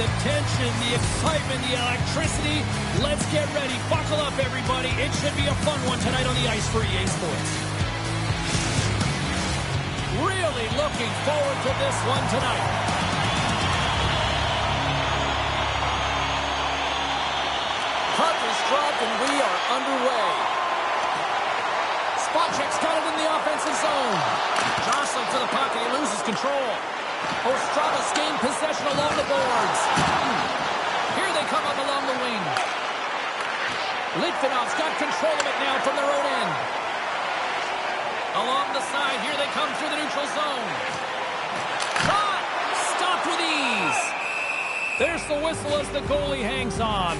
the tension, the excitement, the electricity. Let's get ready. Buckle up, everybody. It should be a fun one tonight on the ice for EA Sports. Really looking forward to this one tonight. Puck is dropped and we are underway. Spot check's got it in the offensive zone. Jostling to the puck and he loses control. Ostrava's gained possession along the boards. Here they come up along the wing. Litvinov's got control of it now from their own end. Along the side, here they come through the neutral zone. Shot! Stopped with ease. There's the whistle as the goalie hangs on.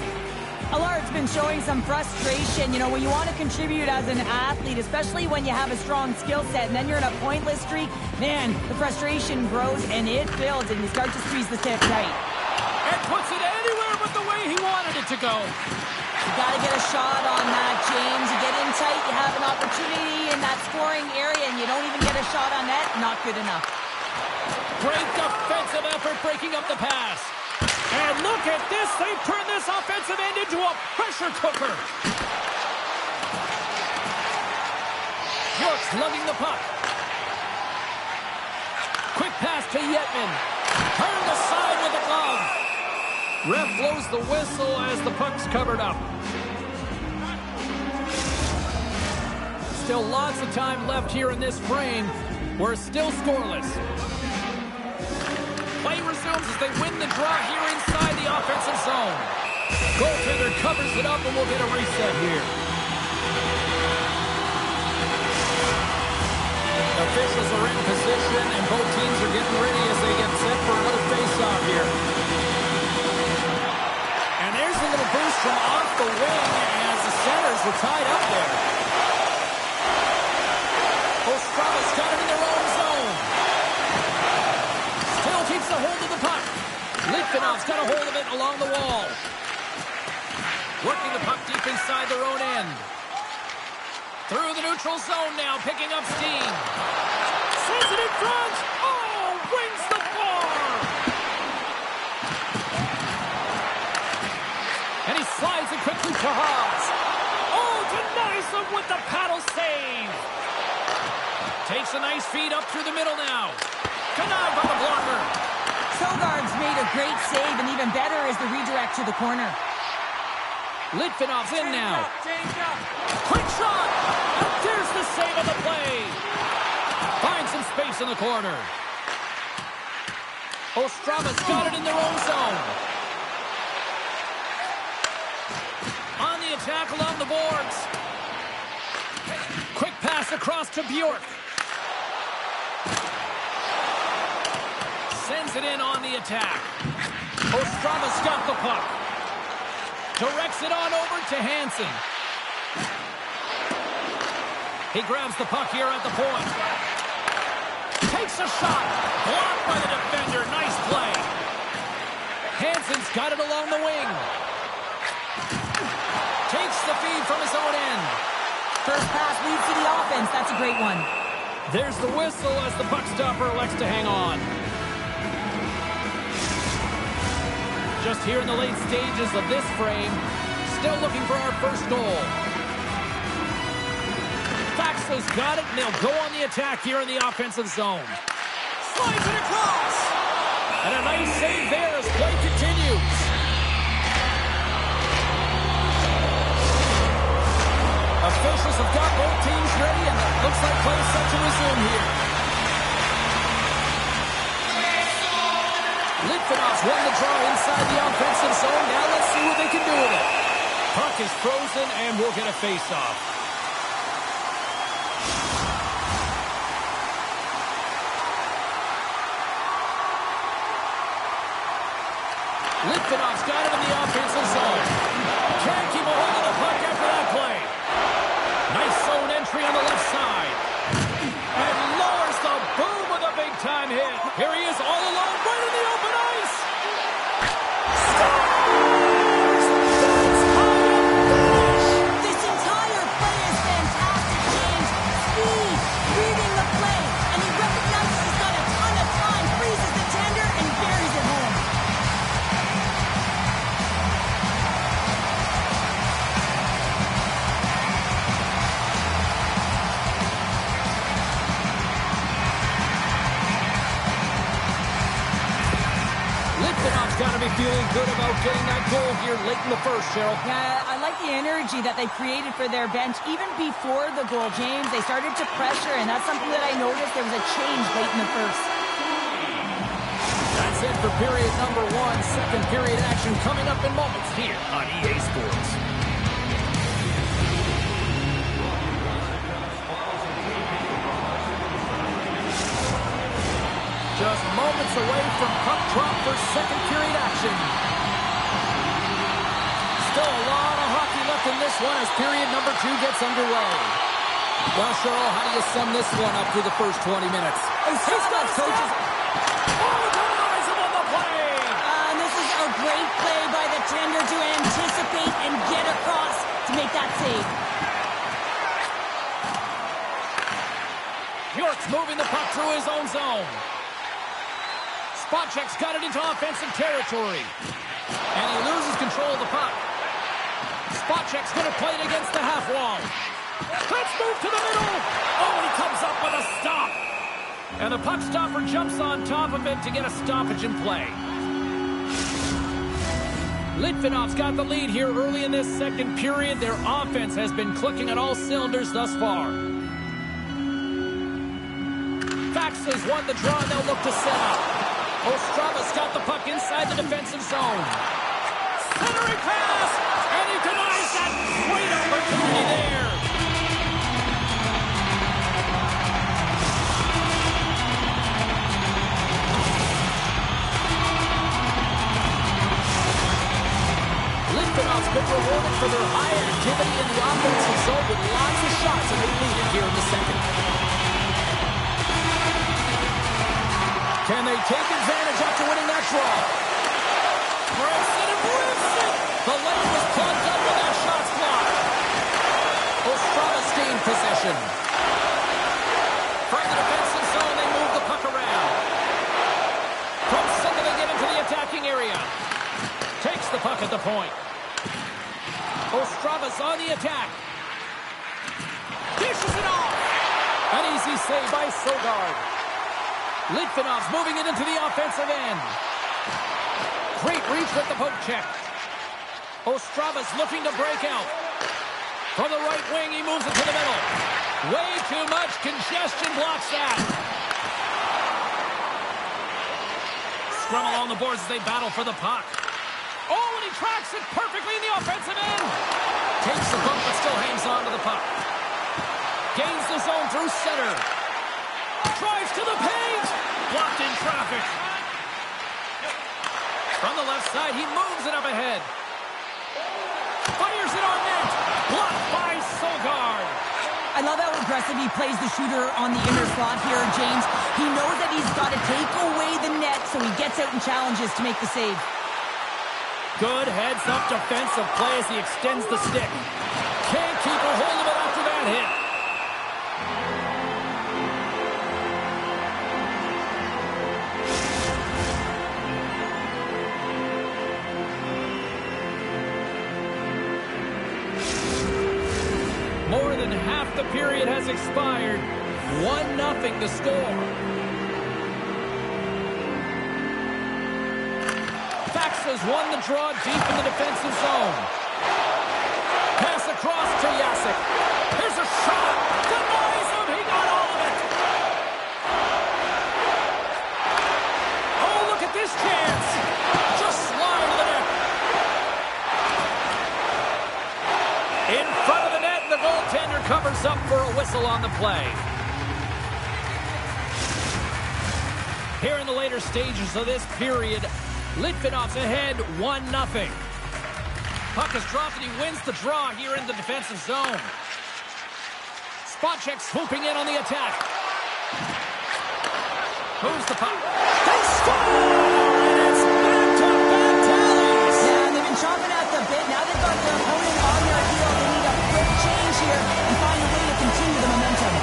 Allard's been showing some frustration. You know, when you want to contribute as an athlete, especially when you have a strong skill set, and then you're in a pointless streak, man, the frustration grows and it builds, and you start to squeeze the stick tight. And puts it anywhere but the way he wanted it to go. You got to get a shot on that, James. You get in tight, you have an opportunity in that scoring area, and you don't even get a shot on net. Not good enough. Great defensive effort breaking up the pass. And look at this. They've turned this offensive end into a pressure cooker. York's lugging the puck. Quick pass to Yetman. Turned aside with the glove. Ref blows the whistle as the puck's covered up. Still lots of time left here in this frame. We're still scoreless. Play resumes as they win the draw here inside the offensive zone. Goaltender covers it up and we'll get a reset here. Officials are in position and both teams are getting ready as they get set for another face-off here. And there's a little boost from off the wing as the centers were tied up there. Ostrava's got it in their own zone. Still keeps a hold of the puck. Litvinov's got a hold of it along the wall. Working the puck deep inside their own end. Through the neutral zone now, picking up steam. Sends it in front. Oh, wins the bar. And he slides it quickly to Haas. Oh, denies him with the paddle save. Takes a nice feed up through the middle now. Denied by the blocker. Sogard's made a great save, and even better is the redirect to the corner. Litvinov's in now. Quick shot. And there's the save of the play. Finds some space in the corner. Ostrava's got it in their own zone. On the attack along the boards. Quick pass across to Bjork. Sends it in on the attack. Ostrava's got the puck. Directs it on over to Hansen. He grabs the puck here at the point. Takes a shot. Blocked by the defender. Nice play. Hansen's got it along the wing. Takes the feed from his own end. First pass leads to the offense. That's a great one. There's the whistle as the puck stopper elects to hang on. Just here in the late stages of this frame, still looking for our first goal. Faxa's got it, and they'll go on the attack here in the offensive zone. Slides it across! And a nice save there as play continues. Officials have got both teams ready, and it looks like play is set to resume here. Litvinov's won the draw inside the offensive zone. Now let's see what they can do with it. Puck is frozen, and we'll get a face-off. Litvinov's got it in the offensive zone. Can't keep a hold of the puck after that play. Nice zone entry on the left side. And lowers the boom with a big-time hit. Here he is all alone, right in the open ice. This entire play is fantastic, James. Speed, reading the play, and he recognizes he's got a ton of time, freezes the tender, and buries it home. got to be feeling good about getting that goal here late in the first, Cheryl. Yeah, I like the energy that they created for their bench. Even before the goal, James, they started to pressure, and that's something that I noticed. There was a change late in the first. That's it for period number one. Second period action coming up in moments here on EA Sports. Just moments away from puck drop for second period action. Still a lot of hockey left in this one as period number two gets underway. Well, Cheryl, how do you sum this one up through the first 20 minutes? He's got coaches. Oh, denies him on the play! And this is a great play by the tender to anticipate and get across to make that save. York's moving the puck through his own zone. Spacek's got it into offensive territory. And he loses control of the puck. Spacek's going to play it against the half wall. Let's move to the middle. Oh, he comes up with a stop. And the puck stopper jumps on top of it to get a stoppage in play. Litvinov's got the lead here early in this second period. Their offense has been clicking at all cylinders thus far. Fax has won the draw, and they'll look to set up. Ostrava's got the puck inside the defensive zone. Centering pass, and he denies that. Great opportunity there. Litvinov's been rewarded for their high activity in the offensive zone with lots of shots, and they lead it here in the second. Can they take advantage after winning that draw? Breaks it and rips it! The lane was plugged up with that shot's blocked. Ostrava's gained possession. From the defensive zone, they move the puck around. From center, they get into the attacking area. Takes the puck at the point. Ostrava's on the attack. Dishes it off! An easy save by Sogard. Litvinov's moving it into the offensive end. Great reach with the poke check. Ostrava's looking to break out. From the right wing, he moves it to the middle. Way too much congestion blocks that. Scrum along the boards as they battle for the puck. Oh, and he tracks it perfectly in the offensive end. Takes the bump, but still hangs on to the puck. Gains the zone through center. Drives to the paint. Blocked in traffic. From the left side, he moves it up ahead. Fires it on net. Blocked by Sogard. I love how aggressive he plays the shooter on the inner slot here, James. He knows that he's got to take away the net, so he gets out and challenges to make the save. Good heads-up defensive play as he extends the stick. Can't keep a hold of it after that hit. More than half the period has expired. 1-0 to score. Fax has won the draw deep in the defensive zone. Pass across to Jacek. Here's a shot. Denies him. He got all of it. Oh, look at this chance. Just slide to the net. In front of the net, and the goaltender covers up for a whistle on the play. Here in the later stages of this period, Litvinov's ahead 1-0. Puck is dropped and he wins the draw here in the defensive zone. Spacek swooping in on the attack. Moves the puck. They score! And it's back-to-back tallies! Yeah, and they've been chomping at the bit. Now they've got their opponent on their heel. They need a quick change here and find a way to continue the momentum.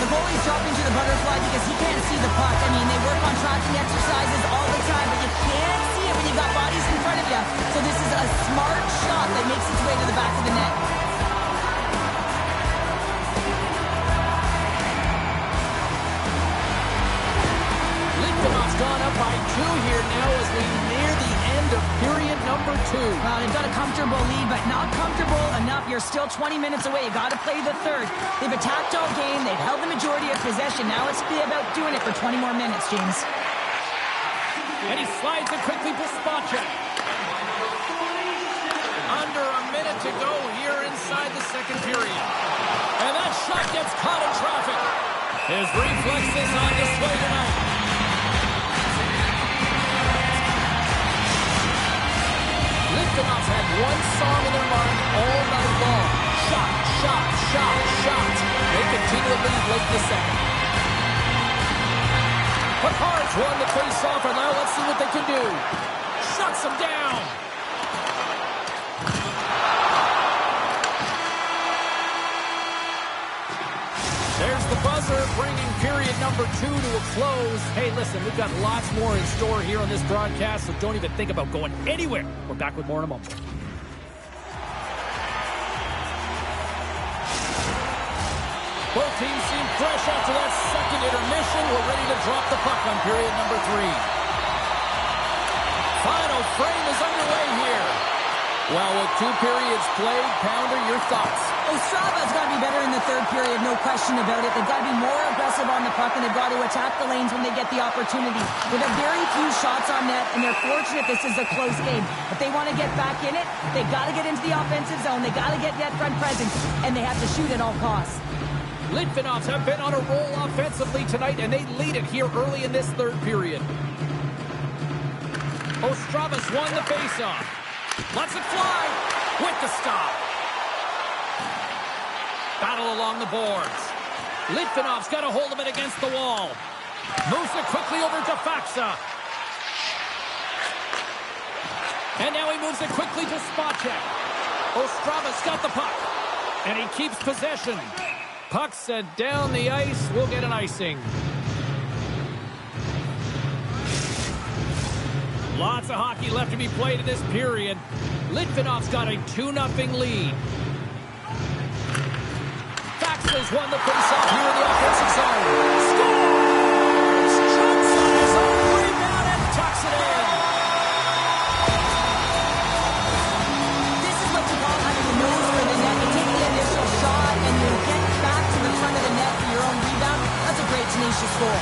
The goalie's dropping to the butterfly because he can't see the puck. I mean, they work on tracking exercises all the time, but you can't see it when you've got bodies in front of you. So this is a smart shot that makes its way to the back of the net. Litvinov's into period number 2. Well, they've got a comfortable lead, but not comfortable enough. You're still 20 minutes away. You got to play the third. They've attacked all game. They've held the majority of possession. Now it's about doing it for 20 more minutes, James. And he slides it quickly to Spacek. Under a minute to go here inside the second period. And that shot gets caught in traffic. His reflexes on display tonight. Litvinov's had one song in their mind all night long. Shot, shot, shot, shot. They continue to lead late in the second. Picard's won the face-off, and now let's see what they can do. Shuts him down. There's the buzzer, bringing period number 2 to a close. Hey, listen, we've got lots more in store here on this broadcast, so don't even think about going anywhere. We're back with more in a moment. Both teams seem fresh after that second intermission. We're ready to drop the puck on period number 3. Final frame is underway here. Well, with 2 periods played, Pounder, your thoughts? Ostrava's got to be better in the third period, no question about it. They've got to be more aggressive on the puck, and they've got to attack the lanes when they get the opportunity. They have very few shots on net, and they're fortunate this is a close game. If they want to get back in it, they've got to get into the offensive zone. They've got to get net front presence, and they have to shoot at all costs. Litvinovs have been on a roll offensively tonight, and they lead it here early in this third period. Ostravas won the faceoff. Lets it fly with the stop. Battle along the boards. Litvinov's got a hold of it against the wall. Moves it quickly over to Faksa. And now he moves it quickly to Spacek. Ostravas got the puck. And he keeps possession. Puck set down the ice. We'll get an icing. Lots of hockey left to be played in this period. Litvinov's got a 2-0 lead. Faxas won the faceoff here in the offensive zone. Scores! Jumps on his own rebound and tucks it in. This is what you call having the nose for the net. You take the initial shot and you get back to the front of the net for your own rebound. That's a great tenacious goal.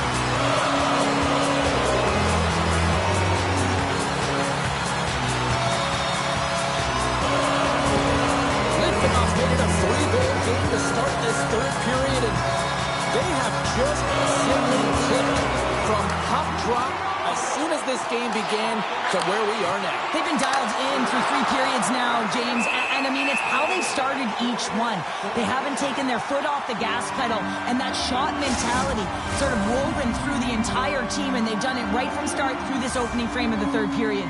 Litvinov's made it a 3-goal game to start this third period, and they have just simply clicked from puck drop as soon as this game began to where we are now. They've been dialed in through 3 periods now, James, and I mean, it's how they started each one. They haven't taken their foot off the gas pedal, and that shot mentality sort of woven through the entire team, and they've done it right from start through this opening frame of the third period.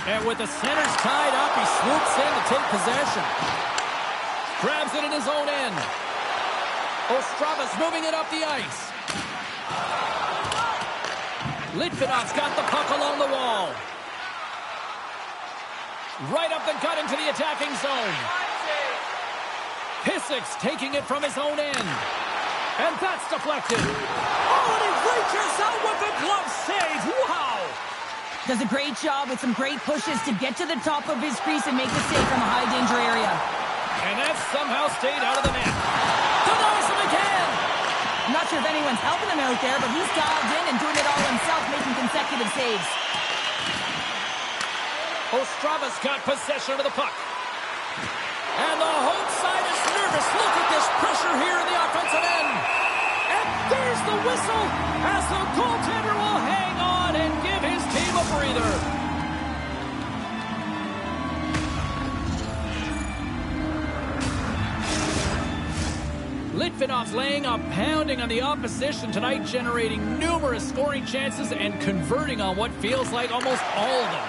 And with the centers tied up, he swoops in to take possession. Grabs it in his own end. Ostravas moving it up the ice. Litvinov's got the puck along the wall. Right up the gut into the attacking zone. Pisic's taking it from his own end. And that's deflected. Oh, and he reaches out with the glove save. Wow! Does a great job with some great pushes to get to the top of his crease and make the save from a high-danger area. And that somehow stayed out of the net. Denies him again! I'm not sure if anyone's helping him out there, but he's dialed in and doing it all himself, making consecutive saves. Ostravas got possession of the puck. Jarvis, look at this pressure here in the offensive end. And there's the whistle as the goaltender will hang on and give his team a breather. Litvinov's laying a pounding on the opposition tonight, generating numerous scoring chances and converting on what feels like almost all of them.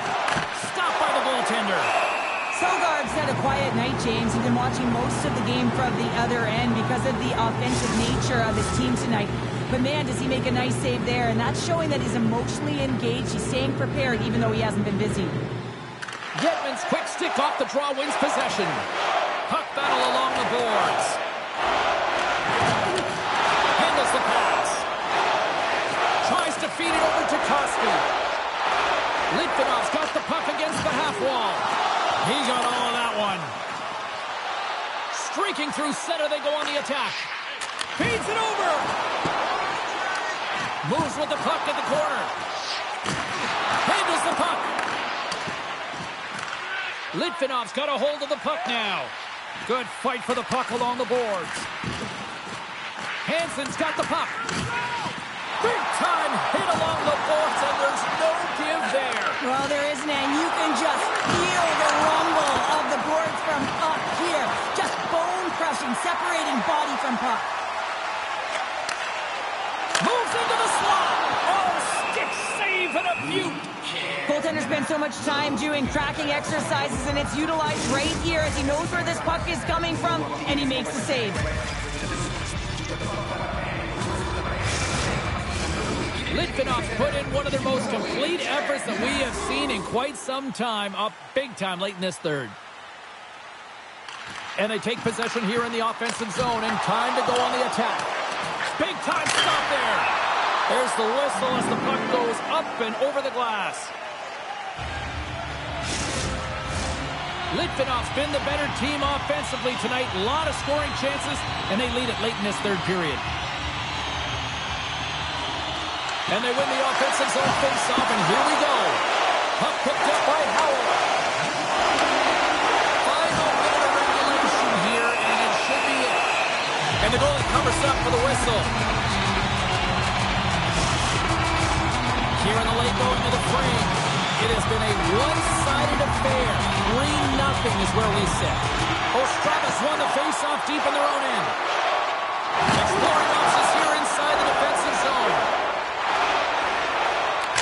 Stopped by the goaltender. Sogard's had a quiet night, James. He's been watching most of the game from the other end because of the offensive nature of his team tonight. But man, does he make a nice save there, and that's showing that he's emotionally engaged. He's staying prepared even though he hasn't been busy. Gedman's quick stick off the draw wins possession. Puck battle along the boards. Handles the pass. Tries to feed it over to Koski. Litvinov's got the puck against the half wall. He got all of that one. Streaking through center, they go on the attack. Feeds it over. Moves with the puck at the corner. Handles the puck. Litvinov's got a hold of the puck now. Good fight for the puck along the boards. Hansen's got the puck. Big time hit along the boards, and there's no give there. Well, there isn't, and you can just feel the rumble of the boards from up here. Just bone crushing, separating body from puck. Moves into the slot. Oh, stick save and a beaut. Goaltender spends so much time doing tracking exercises, and it's utilized right here as he knows where this puck is coming from, and he makes the save. Litvinov's put in one of their most complete efforts that we have seen in quite some time, up big time late in this third. And they take possession here in the offensive zone, and time to go on the attack. Big time stop there. There's the whistle as the puck goes up and over the glass. Litvinov's been the better team offensively tonight. A lot of scoring chances, and they lead it late in this third period. And they win the offensive zone face-off, and here we go. Puck picked up by Howell. Final minute of regulation here, and it should be it. And the goalie covers up for the whistle. Here in the late going to the frame. It has been a one-sided affair. 3-0 is where we sit. Ostravas won the face-off deep in their own end. Exploring options here inside the defensive zone.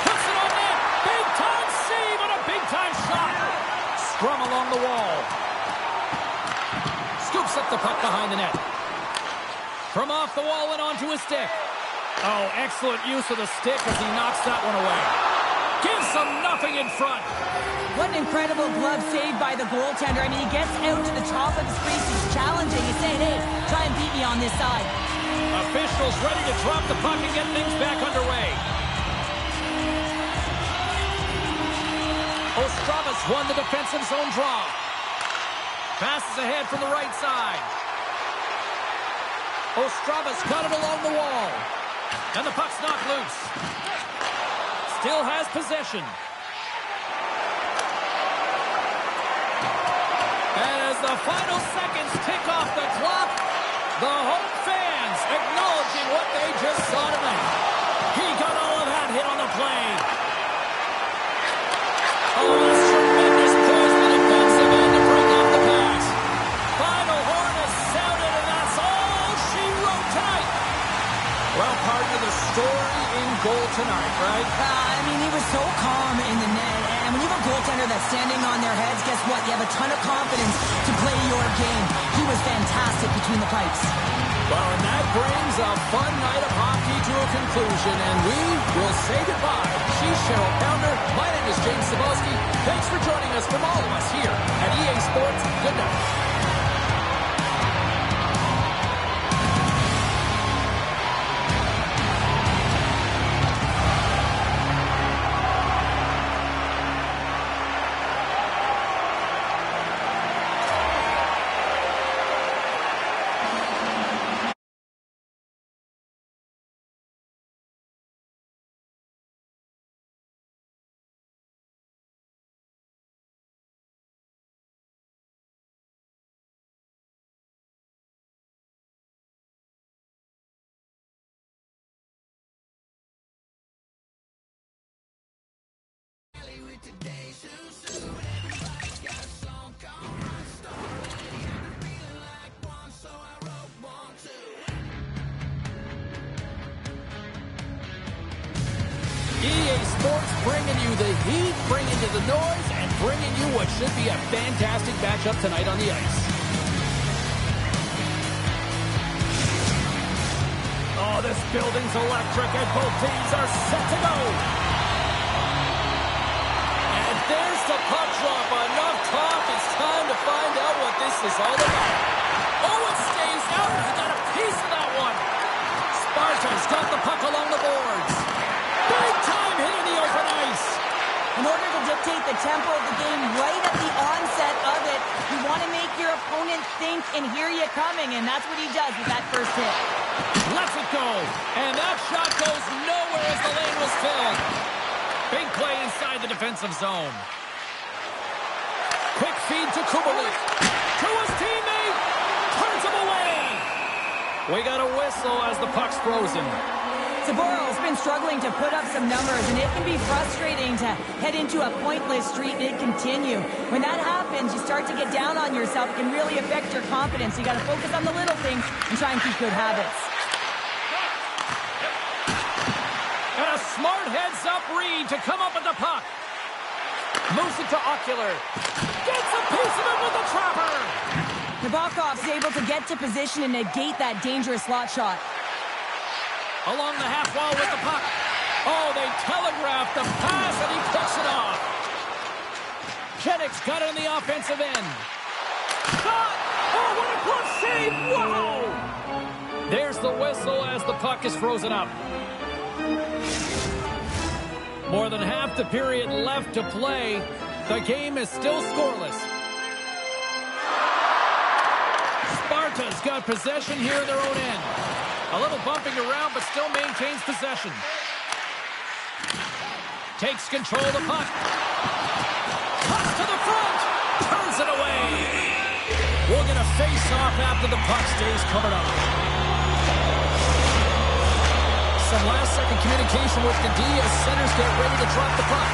Puts it on net. Big-time save and a big-time shot. Scrum along the wall. Scoops up the puck behind the net. From off the wall and onto his stick. Oh, excellent use of the stick as he knocks that one away. Gives them nothing in front. What an incredible glove save by the goaltender. I mean, he gets out to the top of his crease. He's challenging. He's saying, hey, try and beat me on this side. Officials ready to drop the puck and get things back underway. Ostravas won the defensive zone draw. Passes ahead from the right side. Ostravas got it along the wall. And the puck's knocked loose. Still has possession. And as the final seconds tick off the clock, the home fans acknowledging what they just saw tonight. He got all of that hit on the play. Oh, that's tremendous poise in the defensive end to break off the pass. Final horn has sounded, and that's all she wrote tonight. Well, partner, the story in goal tonight, right? I mean, he was so calm in the net. And when you have a goaltender that's standing on their heads, guess what? You have a ton of confidence to play your game. He was fantastic between the pipes. Well, and that brings a fun night of hockey to a conclusion, and we will say goodbye. She's Cheryl Pounder. My name is James Cybulski. Thanks for joining us from all of us here at EA Sports. Good night. EA Sports bringing you the heat, bringing you the noise, and bringing you what should be a fantastic matchup tonight on the ice. Oh, this building's electric, and both teams are set to go. And there's the puck drop. Enough talk. It's time to find out what this is all about. Oh, it stays out. He got a piece of that one. Sparta's got the puck along the boards. Big time hit in the open ice. In order to dictate the tempo of the game right at the onset of it, you want to make your opponent think and hear you coming, and that's what he does with that first hit. Lets it go. And that shot goes nowhere as the lane was filled. Big play inside the defensive zone. Quick feed to Kubalik. To his teammate. Turns him away. We got a whistle as the puck's frozen. Saborov's been struggling to put up some numbers, and it can be frustrating to head into a pointless streak and continue. When that happens, you start to get down on yourself. It can really affect your confidence. You got to focus on the little things and try and keep good habits. And a smart heads-up read to come up with the puck. Moves it to Ocular. Gets a piece of it with the trapper. Nabokov's able to get to position and negate that dangerous slot shot. Along the half wall with the puck. Oh, they telegraphed the pass, and he picks it off. Jennings got it on the offensive end. Shot! Oh, what a glove save! Wow! There's the whistle as the puck is frozen up. More than half the period left to play. The game is still scoreless. Sparta's got possession here in their own end. A little bumping around, but still maintains possession. Takes control of the puck. Cuts to the front. Turns it away. We'll get a face-off after the puck stays covered up. Some last-second communication with the D as centers get ready to drop the puck.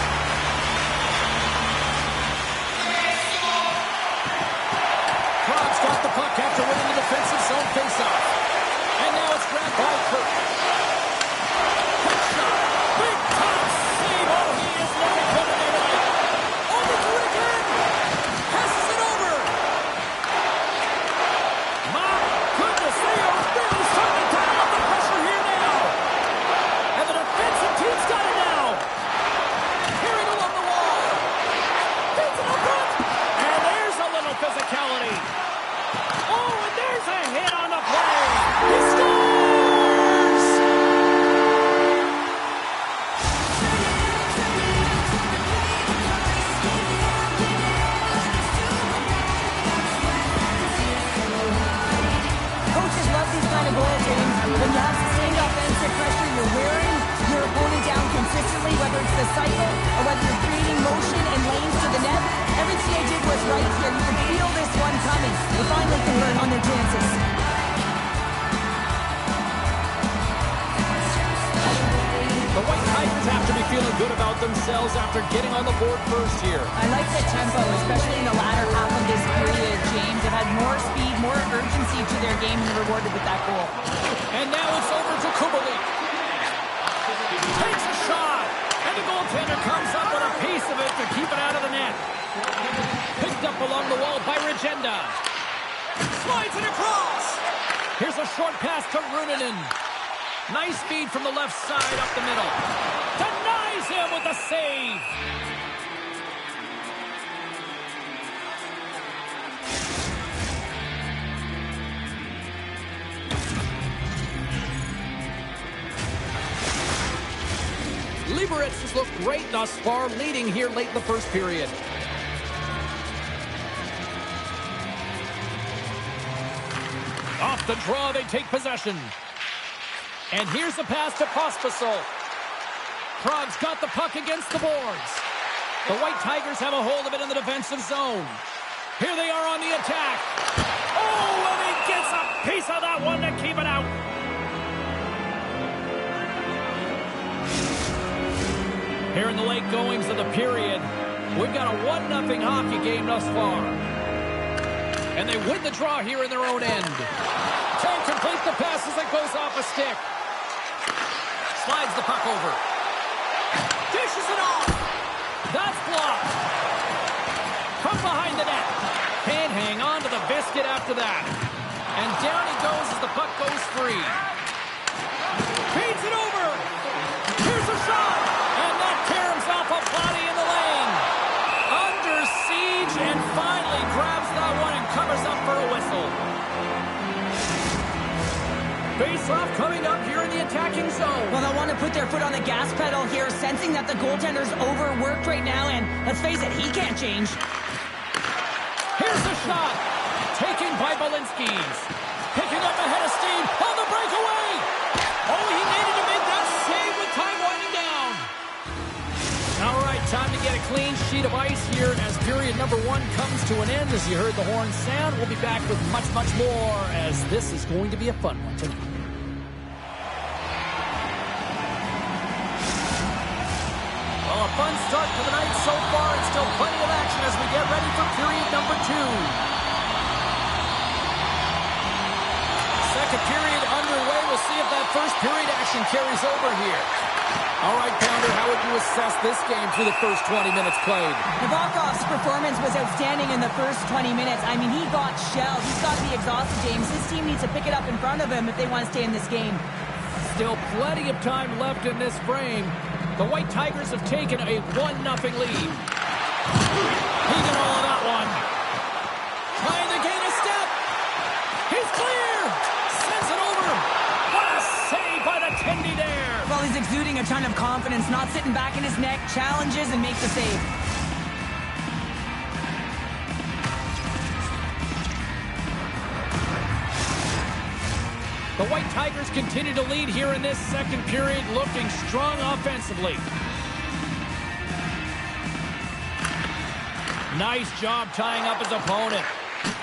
Prague's got the puck after winning the defensive zone face-off. And now it's grabbed by Kirk. Quick shot. Big time save. Oh, he is looking good tonight. Over to it again. Passes it over. My goodness, they are really starting to dial up the pressure here now. And the defensive team's got it now. Carried along the wall. Beats it up front. And there's a little physicality. Oh, and there's a hit on the play. He scores! Coaches love these kind of goals, James. When you have sustained offensive pressure, you're wearing your opponent down consistently, whether it's the cycle or whether you're creating motion and lanes to the net. Everything they did was right here. You could feel this one coming. They finally convert on their chances. The White Tigers have to be feeling good about themselves after getting on the board first here. I like the tempo, especially in the latter half of this period, James. They've had more speed, more urgency to their game and rewarded with that goal. And now it's over to Kubalik. Takes a shot. And the goaltender comes up with a piece of it to keep it out of the net. Picked up along the wall by Regenda. Slides it across. Here's a short pass to Runanen. Nice feed from the left side up the middle. Denies him with a save. Liberec has looked great thus far, leading here late in the first period. Off the draw, they take possession. And here's the pass to Pospisil. Prague's got the puck against the boards. The White Tigers have a hold of it in the defensive zone. Here they are on the attack. Oh, and he gets a piece of that one to keep it out. Here in the late goings of the period, we've got a 1-0 hockey game thus far. And they win the draw here in their own end. Can't complete the pass as it goes off a stick. Slides the puck over. Dishes it off. That's blocked. From behind the net. Can't hang on to the biscuit after that. And down he goes as the puck goes free. Feeds it over. Here's a shot. And that tears off a body in the lane. Under siege and finally grabs that one and covers up for a whistle. Face-off coming up here in the attacking zone. Well, they'll want to put their foot on the gas pedal here, sensing that the goaltender's overworked right now, and let's face it, he can't change. Here's the shot. Taken by Balinskis. Picking up ahead of steam on the breakaway. Oh, he needed to make that save with time winding down. All right, time to get a clean sheet of ice here as period number 1 comes to an end. As you heard the horn sound, we'll be back with much, much more as this is going to be a fun one tonight. Well, a fun start to the night so far, and still plenty of action as we get ready for period number 2. Second period underway. We'll see if that first period action carries over here. All right, Pounder, how would you assess this game through the first 20 minutes played? Nabokov's performance was outstanding in the first 20 minutes. I mean, he got shelled. He's got to be exhausted, James. His team needs to pick it up in front of him if they want to stay in this game. Still plenty of time left in this frame. The White Tigers have taken a 1-0 lead. He did all of that one. Trying to gain a step. He's clear. Sends it over. What a save by the Tendy there. Well, he's exuding a ton of confidence, not sitting back in his neck, challenges and makes a save. The White Tigers continue to lead here in this second period, looking strong offensively. Nice job tying up his opponent.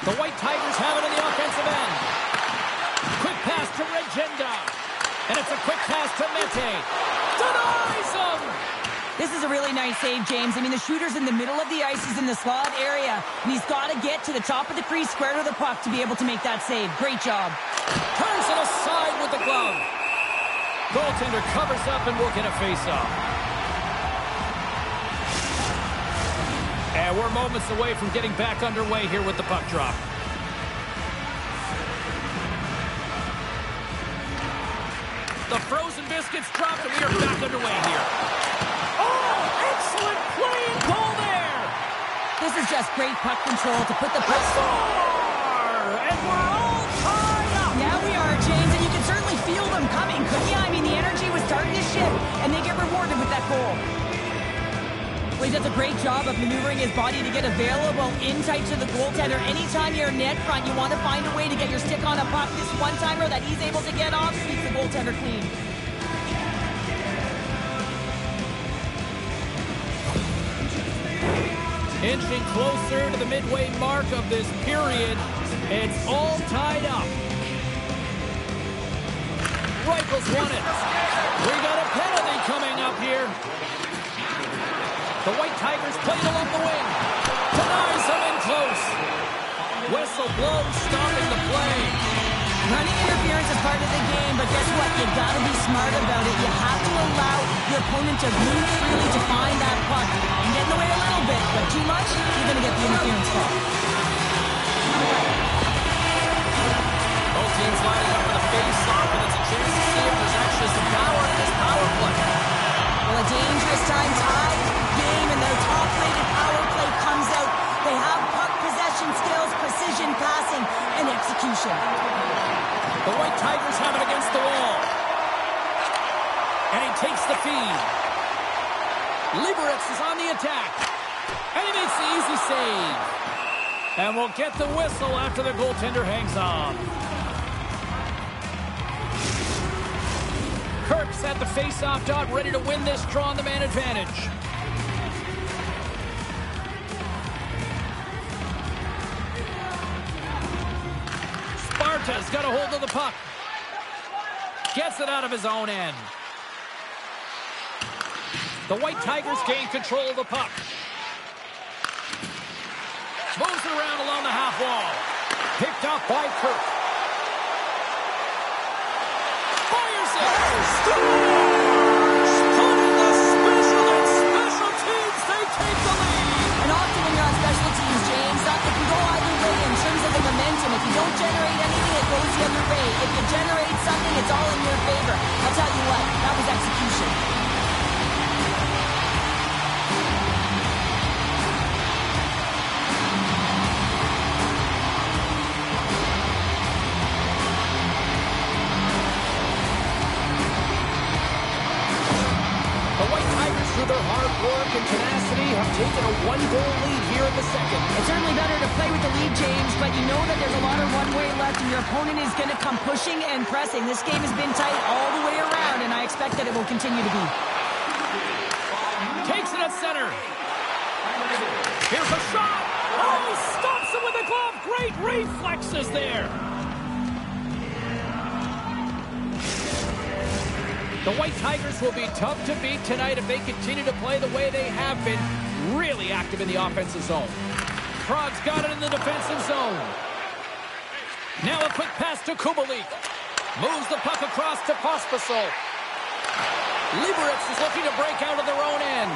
The White Tigers have it in the offensive end. Quick pass to Regenda. And it's a quick pass to Mete. Denies him! This is a really nice save, James. I mean, the shooter's in the middle of the ice. He's in the slot area. And he's got to get to the top of the crease, square to the puck to be able to make that save. Great job. Turns it aside with the glove. Goaltender covers up and will get a face-off. And we're moments away from getting back underway here with the puck drop. The frozen biscuits dropped and we are back underway here. Oh, excellent play and goal there. This is just great puck control to put the puck... And we're all tied up. Yeah, we are, James, and you can certainly feel them coming, couldn't you? I mean, the energy was starting to shift, and they get rewarded with that goal. Well, he does a great job of maneuvering his body to get available in tight to the goaltender. Anytime you're net front, you want to find a way to get your stick on a puck. This one-timer that he's able to get off keeps the goaltender clean. Inching closer to the midway mark of this period. It's all tied up. Reichels won it. We got a penalty coming up here. The White Tigers played along the wing. Denies him in close. Whistle blows, stopping the play. Running interference is part of the game, but guess what? You gotta be smart about it. You have to allow your opponent to move freely to find that puck. And get in the way a little bit, but too much, you're gonna get the interference call. Both teams lining up with a face-off, and it's a chance to see if there's actually some power in this power play. Well, a dangerous time tied game, and their top-rated power play comes out. They have puck possession skills, precision passing, and execution. The White Tigers have it against the wall. And he takes the feed. Liberec is on the attack. And he makes the easy save. And we'll get the whistle after the goaltender hangs on. Kirk's at the face-off dot, ready to win this draw on the man advantage. Sparta's got a hold of the puck. Gets it out of his own end. The White Tigers gain control of the puck. Moves it around along the half wall. Picked up by Kirk. Fires it. Scores! Putting the special and special teams, they take the lead. And often when you're on special teams, James, that can go either way in terms of the momentum. If you don't generate anything, it goes the other way. If you generate something, it's all in your favor. I'll tell you what, that was execution. Through their hard work and tenacity, have taken a one-goal lead here in the second. It's certainly better to play with the lead, James, but you know that there's a lot of one-way left, and your opponent is going to come pushing and pressing. This game has been tight all the way around, and I expect that it will continue to be. Takes it at center. Here's a shot. Oh, he stops it with a glove. Great reflexes there. The White Tigers will be tough to beat tonight if they continue to play the way they have been, really active in the offensive zone. Prague's got it in the defensive zone. Now a quick pass to Kubalik. Moves the puck across to Pospisil. Liberec is looking to break out of their own end.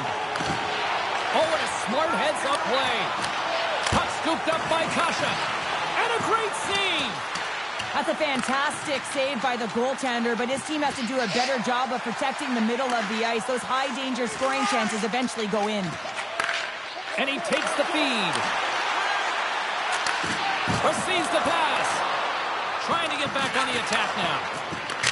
Oh, and a smart heads-up play. Puck scooped up by Kasha. And a great save. That's a fantastic save by the goaltender, but his team has to do a better job of protecting the middle of the ice. Those high-danger scoring chances eventually go in. And he takes the feed. Receives the pass. Trying to get back on the attack now.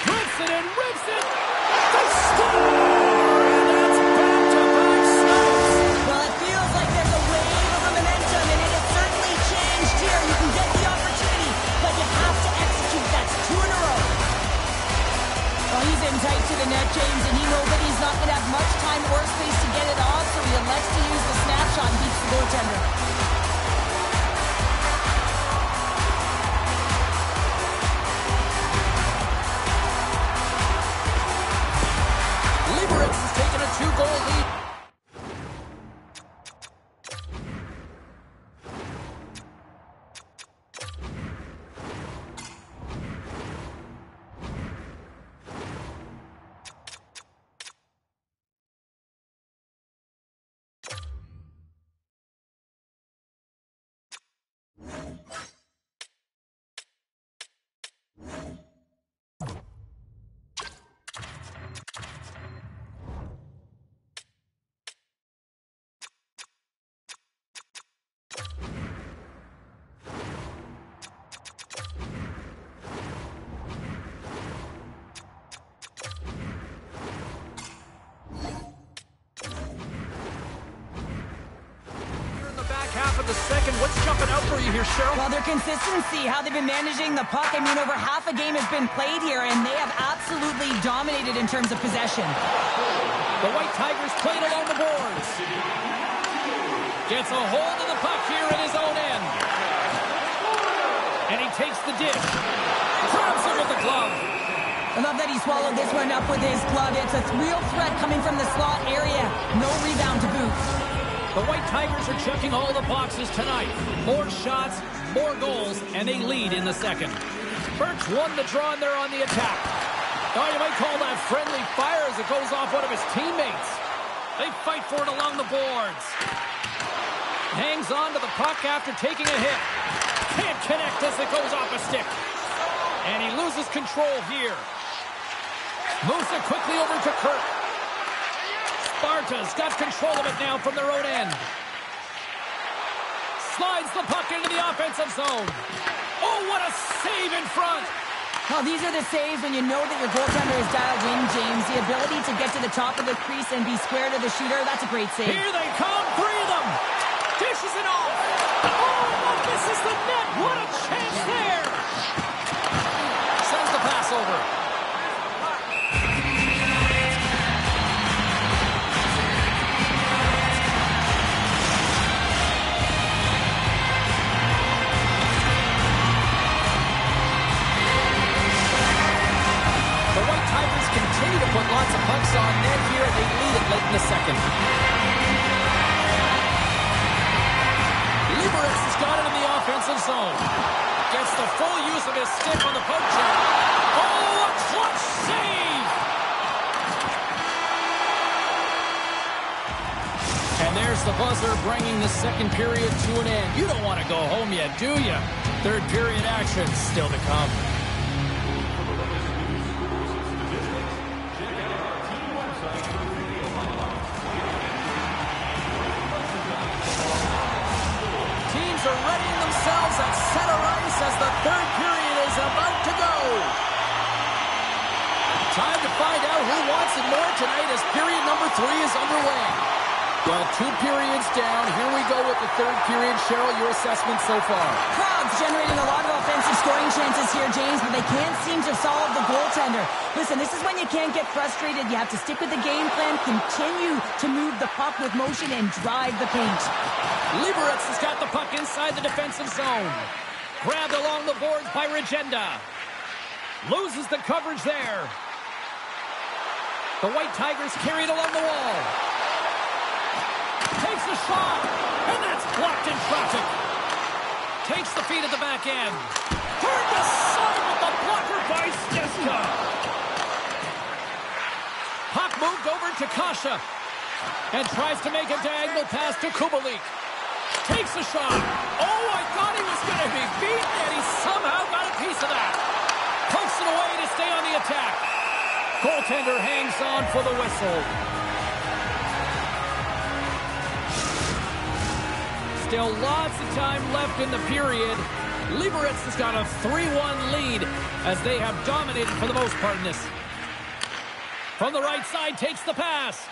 Rips it and rips it. They score! And that's back-to-back stops. Well, it feels like there's a wave of momentum, and it has certainly changed here. You can get the opportunity, but you have to execute. That's 2 in a row. Well, he's in tight to the net, James, and he knows that he's not going to have much time or space to get it off, so he elects to use the snapshot and beats the goaltender. Liberec has taken a 2-goal lead. The second. What's jumping out for you here, Cheryl? Well, their consistency, how they've been managing the puck. I mean, over half a game has been played here, and they have absolutely dominated in terms of possession. The White Tigers played along the boards. Gets a hold of the puck here in his own end. And he takes the dish. Grabs it with the glove. I love that he swallowed this one up with his glove. It's a real threat coming from the slot area. No rebound to boot. The White Tigers are checking all the boxes tonight. More shots, more goals, and they lead in the second. Birch won the draw, and they're on the attack. Oh, you might call that friendly fire as it goes off one of his teammates. They fight for it along the boards. Hangs on to the puck after taking a hit. Can't connect as it goes off a stick. And he loses control here. Moves it quickly over to Kirk. Sparta's got control of it now from their own end. Slides the puck into the offensive zone. Oh, what a save in front. Well, these are the saves when you know that your goaltender is dialed in, James. The ability to get to the top of the crease and be square to the shooter, that's a great save. Here they come, 3 of them. Dishes it off. Oh, misses the net. What a chance there. Sends the pass over. Continue to put lots of pucks on net here, and they lead it late in the second. Liberec has got it in the offensive zone. Gets the full use of his stick on the poke check. Oh, a clutch save! And there's the buzzer, bringing the second period to an end. You don't want to go home yet, do you? Third period action still to come. Teams are readying themselves at center ice as the third period is about to go. Time to find out who wants it more tonight as period number 3 is underway. Well, 2 periods down. Here we go with the third period. Cheryl, your assessment so far? Crowds generating a lot of offensive scoring chances here, James, but they can't seem to solve the goaltender. Listen, this is when you can't get frustrated. You have to stick with the game plan, continue to move the puck with motion, and drive the paint. Liberec has got the puck inside the defensive zone. Grabbed along the boards by Regenda. Loses the coverage there. The White Tigers carry it along the wall. Takes a shot, and that's blocked in traffic. Takes the feed at the back end. Turned aside with the blocker by Stejska. Puck moved over to Kasha. And tries to make a diagonal pass to Kubalik. Takes a shot. Oh, I thought he was going to be beaten, and he somehow got a piece of that. Pokes it away to stay on the attack. Goaltender hangs on for the whistle. Still lots of time left in the period. Liberec has got a 3-1 lead as they have dominated for the most part in this. From the right side, takes the pass.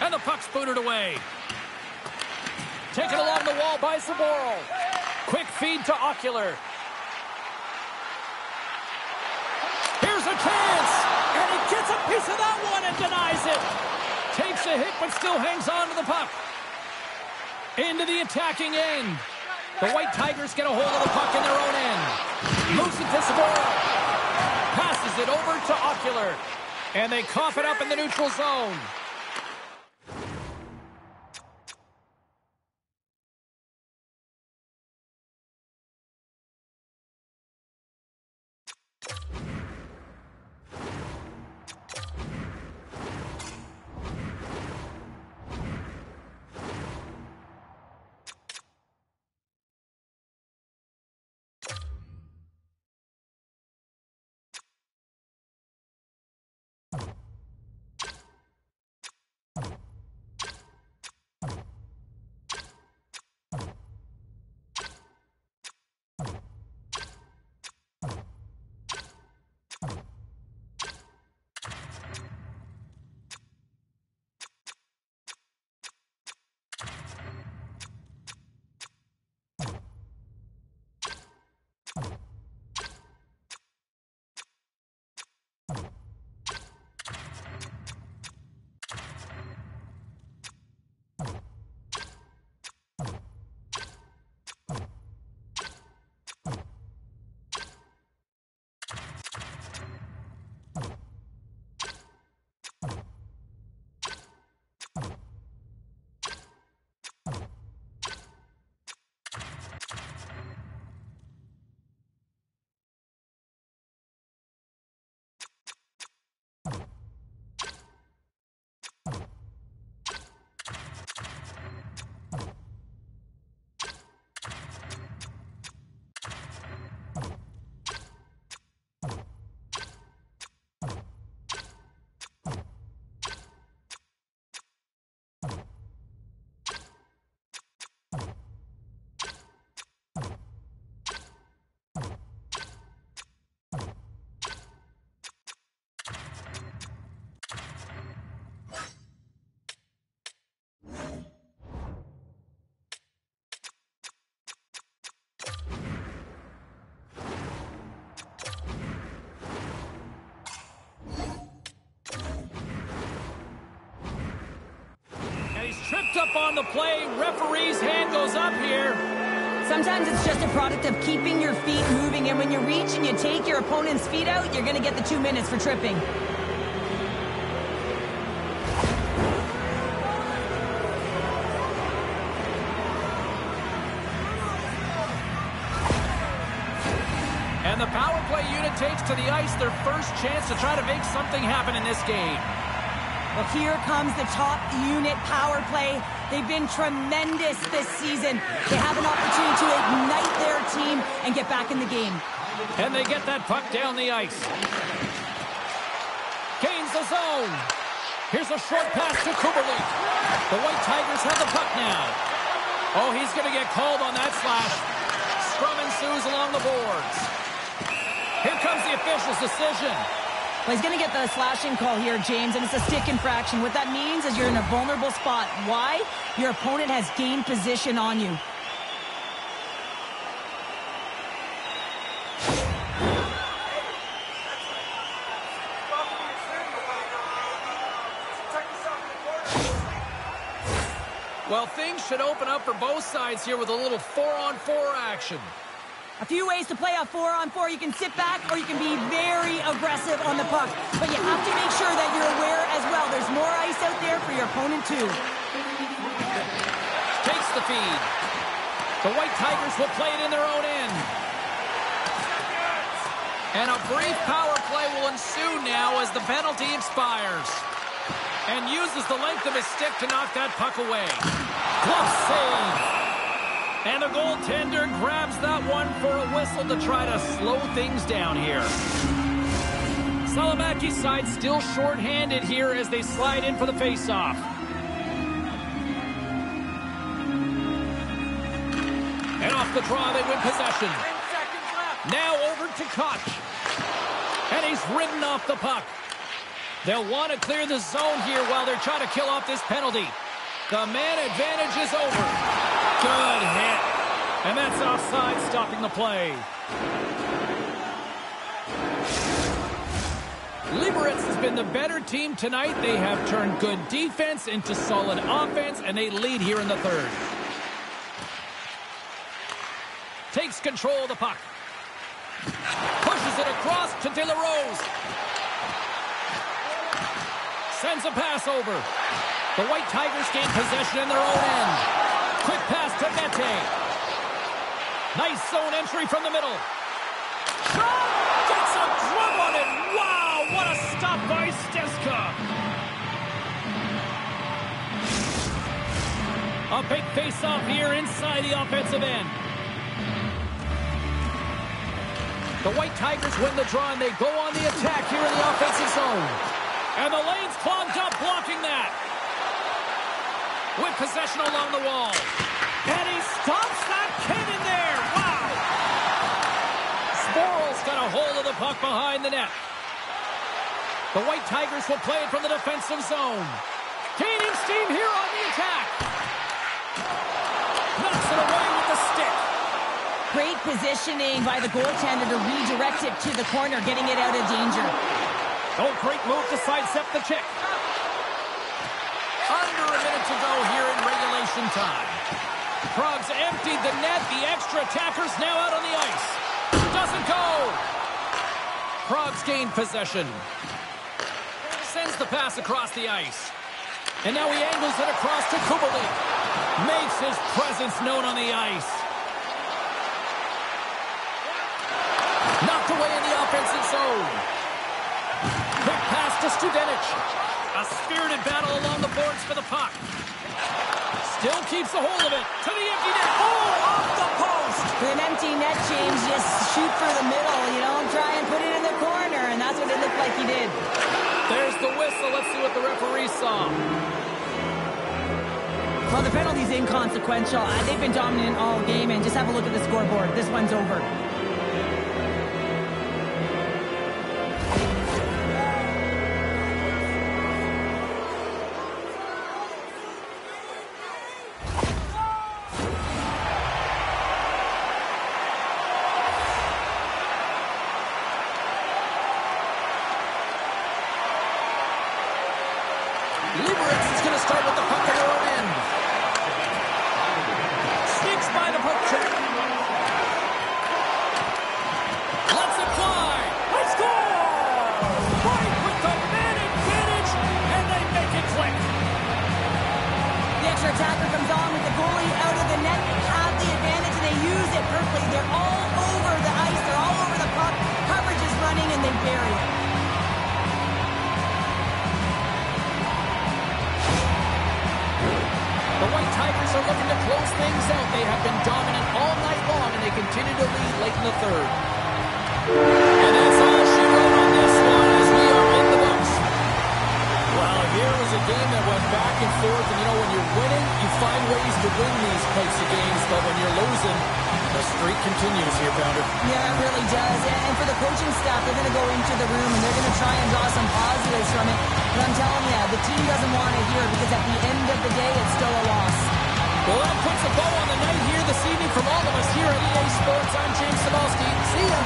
And the puck's booted away. Taken along the wall by Zboril. Quick feed to Ocular. Here's a chance. And he gets a piece of that one and denies it. Takes a hit but still hangs on to the puck. Into the attacking end. The White Tigers get a hold of the puck in their own end. Moves it to Zboril. Passes it over to Ocular. And they cough it up in the neutral zone. Tripped up on the play. Referee's hand goes up here. Sometimes it's just a product of keeping your feet moving, and when you reach and you take your opponent's feet out, you're going to get the 2 minutes for tripping. the power play unit takes to the ice their first chance to try to make something happen in this game. Well, here comes the top unit power play. They've been tremendous this season. They have an opportunity to ignite their team and get back in the game. And they get that puck down the ice. Gains the zone. Here's a short pass to Kubalik. The White Tigers have the puck now. Oh, he's going to get called on that slash. Scrum ensues along the boards. Here comes the official's decision. Well, he's going to get the slashing call here, James, and it's a stick infraction. What that means is you're in a vulnerable spot. Why? Your opponent has gained position on you. Well, things should open up for both sides here with a little 4-on-4 action. A few ways to play a 4-on-4. You can sit back or you can be very aggressive on the puck. But you have to make sure that you're aware as well. There's more ice out there for your opponent too. Takes the feed. The White Tigers will play it in their own end. And a brief power play will ensue now as the penalty expires. And uses the length of his stick to knock that puck away. Glove save. And the goaltender grabs that one for a whistle to try to slow things down here. Salamaki's side still shorthanded here as they slide in for the faceoff. And off the draw, they win possession. Now over to Koch. And he's ridden off the puck. They'll want to clear the zone here while they're trying to kill off this penalty. The man advantage is over. Good hit. And that's offside, stopping the play. Liberec has been the better team tonight. They have turned good defense into solid offense, and they lead here in the third. Takes control of the puck. Pushes it across to De La Rose. Sends a pass over. The White Tigers gain possession in their own end. Quick pass to Mete. Nice zone entry from the middle. Gets a glove on it. Wow, what a stop by Steska. A big face-off here inside the offensive end. The White Tigers win the draw, and they go on the attack here in the offensive zone. And the lane's clogged up, blocking that. With possession along the wall. And he stops that cannon there. Wow. Sporal's got a hold of the puck behind the net. The White Tigers will play it from the defensive zone. Gaining steam here on the attack. Knocks it away with the stick. Great positioning by the goaltender to redirect it to the corner, getting it out of danger. Oh, great move to sidestep the check. Under a minute to go here in regulation time. Prague's emptied the net. The extra attacker's now out on the ice. Doesn't go. Prague's gained possession. Sends the pass across the ice. And now he angles it across to Kubalik. Makes his presence known on the ice. Knocked away in the offensive zone. Quick pass to Studenic. A spirited battle along the boards for the puck. Still keeps a hold of it. To the empty net. Oh, off the post. With an empty net, James, just shoot for the middle. You don't try and put it in the corner. And that's what it looked like he did. There's the whistle. Let's see what the referee saw. Well, the penalty's inconsequential. They've been dominant all game. And just have a look at the scoreboard. This one's over. Liberec is going to start with the puck at their own end. Sneaks by the puck check. Lets it fly. They score! Right with the man advantage, and they make it click. The extra attacker comes on with the goalie out of the net. Have the advantage, and they use it perfectly. They're all over the ice. They're all over the puck. area. The White Tigers are looking to close things out. They have been dominant all night long, and they continue to lead late in the third. And that's all she wrote on this one as we are in the books. Well, here was a game that went back and forth, and when you're winning, you find ways to win these types of games, but when you're losing, the streak continues here, Pounder. Yeah, it really does. And for the coaching staff, they're going to go into the room and they're going to try and draw some positives from it. But I'm telling you, the team doesn't want to hear it because at the end of the day, it's still a loss. Well, that puts a bow on the night here this evening from all of us here at EA Sports. I'm James Cybulski. See ya.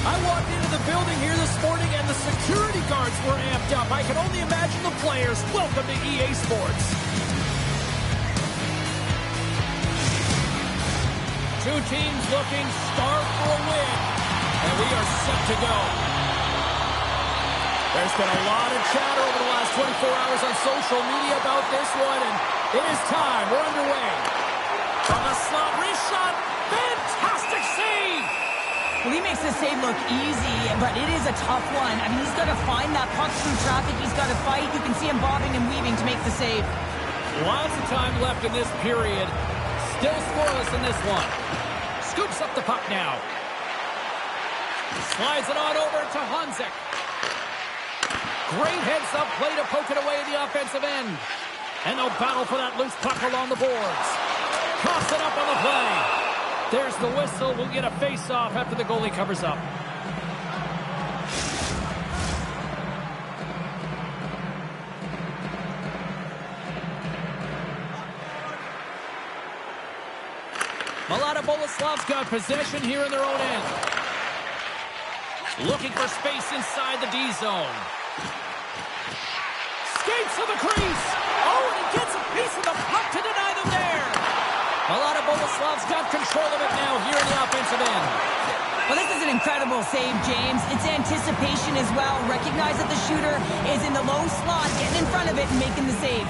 I walked into the building here this morning and the security guards were amped up. I can only imagine the players. Welcome to EA Sports. Two teams looking starved for a win, and we are set to go. There's been a lot of chatter over the last 24 hours on social media about this one, and it is time. We're underway. From the slot, wrist shot, fantastic save! Well, he makes the save look easy, but it is a tough one. I mean, he's got to find that puck through traffic. He's got to fight. You can see him bobbing and weaving to make the save. Lots of time left in this period. Still scoreless in this one. Scoops up the puck now. Slides it on over to Honzek. Great heads-up play to poke it away at the offensive end. And they'll battle for that loose puck along the boards. Toss it up on the play. There's the whistle. We'll get a face-off after the goalie covers up. Malata Boleslav's got possession here in their own end. Looking for space inside the D zone. Skates to the crease. Oh, and he gets a piece of the puck to deny them there. Malata Boleslav's got control of it now here in the offensive end. Well, this is an incredible save, James. It's anticipation as well. Recognize that the shooter is in the low slot, getting in front of it and making the save.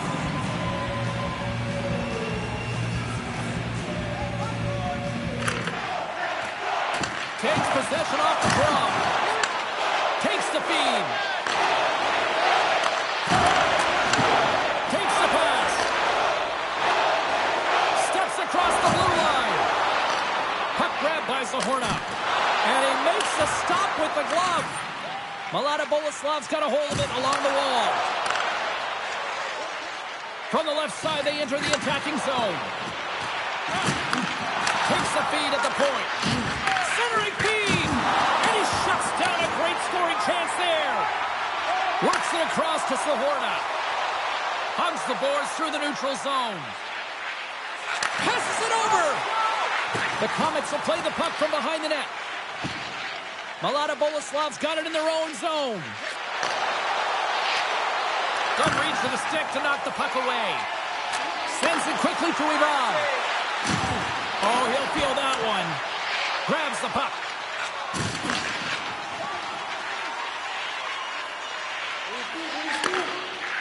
Takes possession off the draw. Takes the feed. Takes the pass. Steps across the blue line. Puck grabbed by Zahorna. And he makes the stop with the glove. Malata Boleslav's got a hold of it along the wall. From the left side, they enter the attacking zone. Takes the feed at the point. Centering feed. And he shuts down a great scoring chance there. Works it across to Zahorna. Hugs the boards through the neutral zone. Passes it over. The Comets will play the puck from behind the net. Malata Boleslav's got it in their own zone. Good reach to the stick to knock the puck away. Sends it quickly to Ivan. Oh, he'll feel that one. Grabs the puck.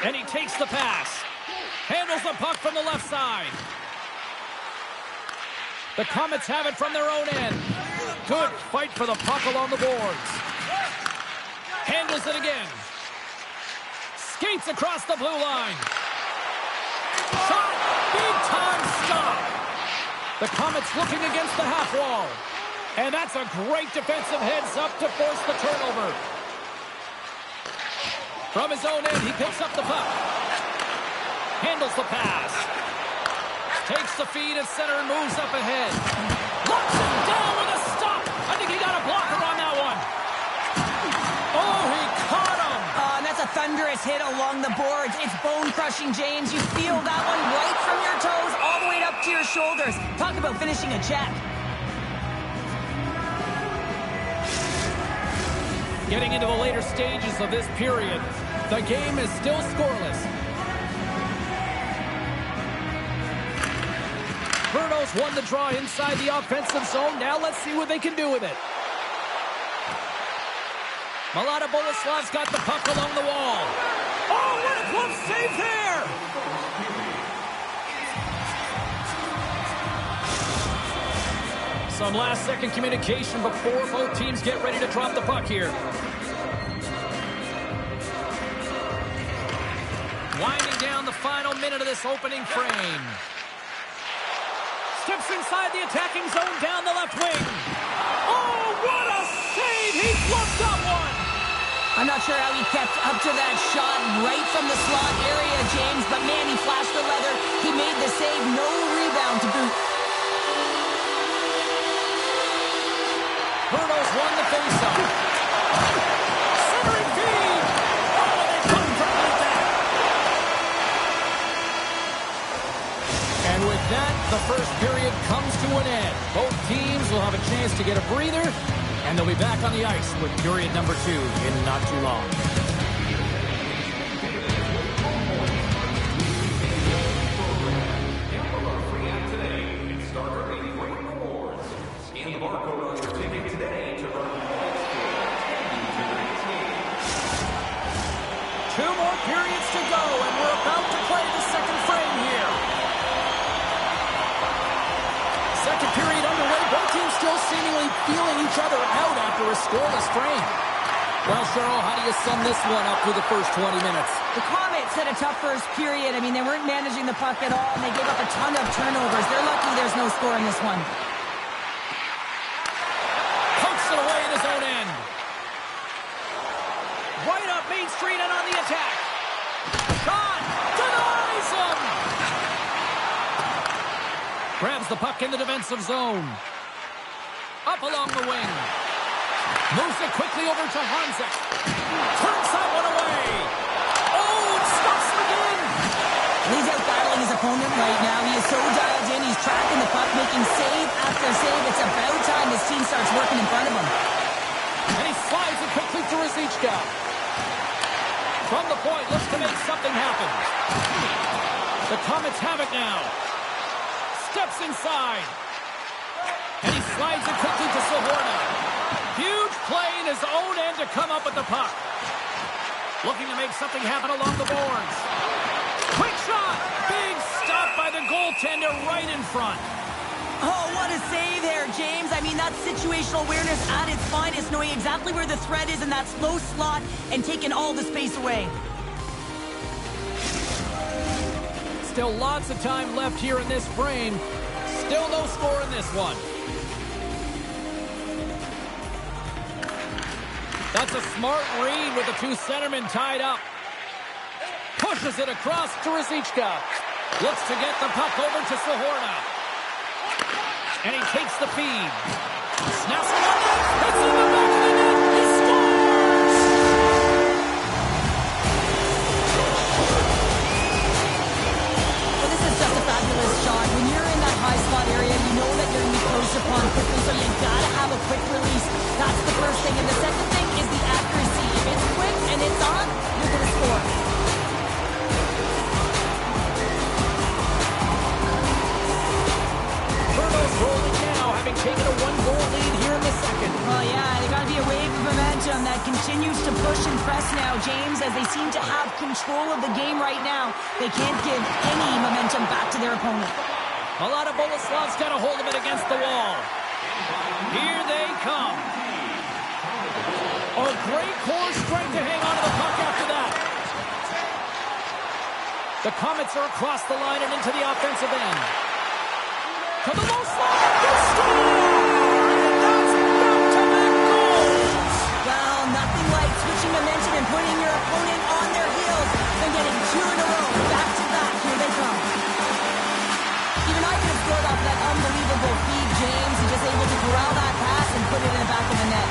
And he takes the pass. Handles the puck from the left side. The Comets have it from their own end. Good fight for the puck along the boards. Handles it again. Skates across the blue line. Shot! Big time stop! The Comets looking against the half wall. And that's a great defensive heads-up to force the turnover. From his own end, he picks up the puck. Handles the pass. Takes the feed at center and moves up ahead. Locks him down with a stop. I think he got a blocker on that one. Oh, he caught him. And that's a thunderous hit along the boards. It's bone-crushing, James. You feel that one right from your toes all the way up to your shoulders. Talk about finishing a check. Getting into the later stages of this period, the game is still scoreless. Bruno's won the draw inside the offensive zone. Now let's see what they can do with it. Malata Boleslav's got the puck along the wall. Oh, what a glove save there! Some last-second communication before both teams get ready to drop the puck here. Winding down the final minute of this opening frame. Steps inside the attacking zone down the left wing. Oh, what a save! He flubbed that one! I'm not sure how he kept up to that shot right from the slot area, James, but man, he flashed the leather. He made the save, no rebound to boot. Bruno's won the faceoff. Centering feed! Oh, they couldn't complete that! And with that, the first period comes to an end. Both teams will have a chance to get a breather, and they'll be back on the ice with period number 2 in not too long. Two more periods to go, and we're about to play the second frame here. Second period underway. Both teams still seemingly feeling each other out after a scoreless frame. Well, Cheryl, how do you sum this one up through the first 20 minutes? The Comets had a tough first period. I mean, they weren't managing the puck at all, and they gave up a ton of turnovers. They're lucky there's no score in this one. Pokes it away in his own end. Right up Main Street and on the attack. Shot! Denies him! Grabs the puck in the defensive zone. Up along the wing. Moves it quickly over to Hanzik. Turns that one away. Oh, stops it again. He's out battling his opponent right now. He is so dialed in. He's tracking the puck, making save after save. It's about time his team starts working in front of him. And he slides it quickly to Ruzicka. From the point, looks to make something happen. The Comets have it now. Steps inside. And he slides it quickly to Sahorna. Huge play in his own end to come up with the puck. Looking to make something happen along the boards. Quick shot! Big stop by the goaltender right in front. Oh, what a save there, James. I mean, that's situational awareness at its finest, knowing exactly where the threat is in that slow slot and taking all the space away. Still lots of time left here in this frame. Still no score in this one. That's a smart read with the two centermen tied up. Pushes it across to Ruzicka. Looks to get the puck over to Sahorna. And he takes the feed. Snaps it on net. Hits in the back of the net. He scores! Well, this is just a fabulous shot. When you're in that high spot area, you know that you're going to be close upon quickly, so you got to have a quick release. That's the first thing in the James, as they seem to have control of the game right now. They can't give any momentum back to their opponent. A lot of Boleslav's got a hold of it against the wall. Here they come. A great core strength to hang on to the puck after that. The Comets are across the line and into the offensive end. To the low slot. Good score! And that's back-to-back goals! Well, nothing like switching momentum and putting your opponent on their heels and getting two in a row. Back-to-back. Here they come. Even I could have scored off that unbelievable feed, James. He's just able to corral that pass and put it in the back of the net.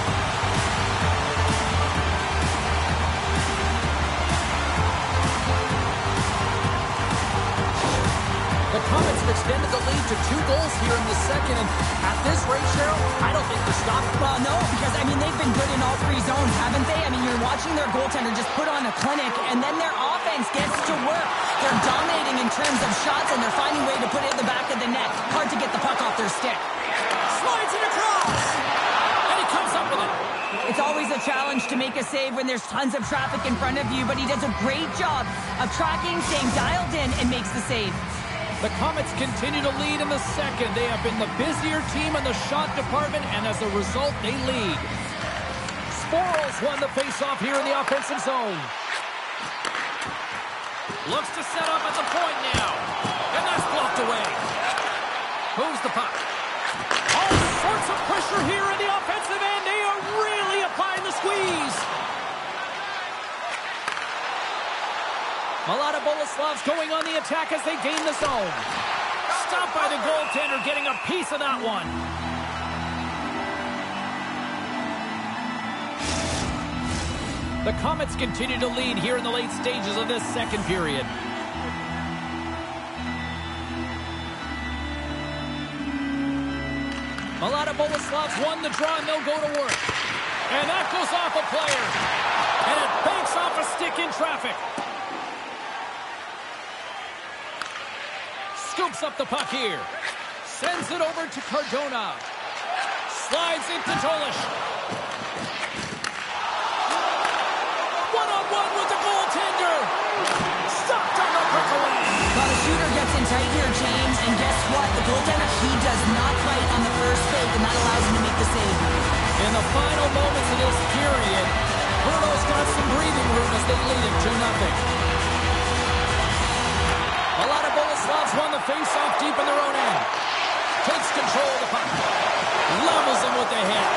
The Comets have extended the lead to 2 goals here in the second, and at this rate, Cheryl, I don't think they're stopping. Well, no, because, I mean, they've been good in all 3 zones, haven't they? I mean, you're watching their goaltender just put on a clinic, and then their offense gets to work. They're dominating in terms of shots, and they're finding a way to put it in the back of the net. Hard to get the puck off their stick. Slides it across, and he comes up with it. It's always a challenge to make a save when there's tons of traffic in front of you, but he does a great job of tracking, staying dialed in, and makes the save. The Comets continue to lead in the second. They have been the busier team in the shot department, and as a result, they lead. Sporos won the faceoff here in the offensive zone. Looks to set up at the point now. And that's blocked away. Moves the puck. All sorts of pressure here in the offensive end. They are really applying the squeeze. A lot of Boleslavs going on the attack as they gain the zone. Stopped by the goaltender, getting a piece of that one. The Comets continue to lead here in the late stages of this second period. A lot of Boleslavs won the draw, and they'll go to work. And that goes off a player. And it banks off a stick in traffic. Scoops up the puck here. Sends it over to Cardona. Slides into Tolish. One-on-one with the goaltender. Stopped on the breakaway. Well, the shooter gets in tight here, James, and guess what? The goaltender, he does not fight on the first fake, and that allows him to make the save. In the final moments of this period, Bruno's got some breathing room as they lead it 2-0. A lot of Boleslavs won the face-off deep in their own end. Takes control of the puck. Levels him with the hit.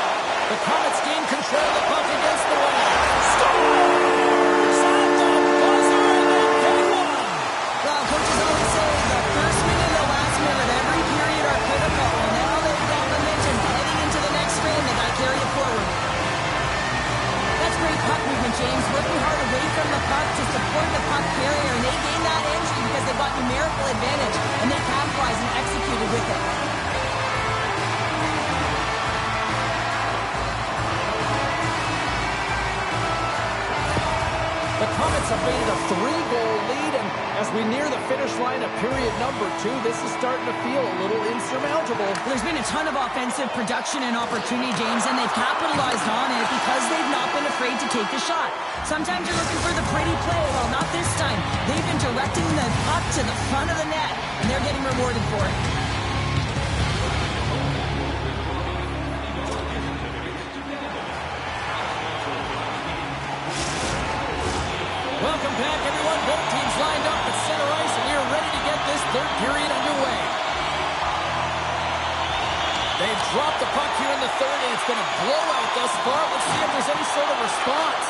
The Comets gain control of the puck against the wall. Scores! At the buzzer, and they get one! Well, coaches always say the first minute and the last minute of every period are critical. And now they've got momentum heading into the next frame. They got to carry it forward. That's great puck movement, James. Working hard away from the puck to support the puck carrier. And they gain that entry because they've got numerical advantage. And they capitalized and executed with it. The Comets have made it a 3-goal lead, and as we near the finish line of period number 2, this is starting to feel a little insurmountable. There's been a ton of offensive production and opportunity, James, and they've capitalized on it because they've not been afraid to take the shot. Sometimes you're looking for the pretty play. Well, not this time. They've been directing the puck to the front of the net, and they're getting rewarded for it. Welcome back, everyone. Both teams lined up at center ice, and we are ready to get this third period underway. They've dropped the puck here in the third, and it's been a blowout thus far. Let's see if there's any sort of response.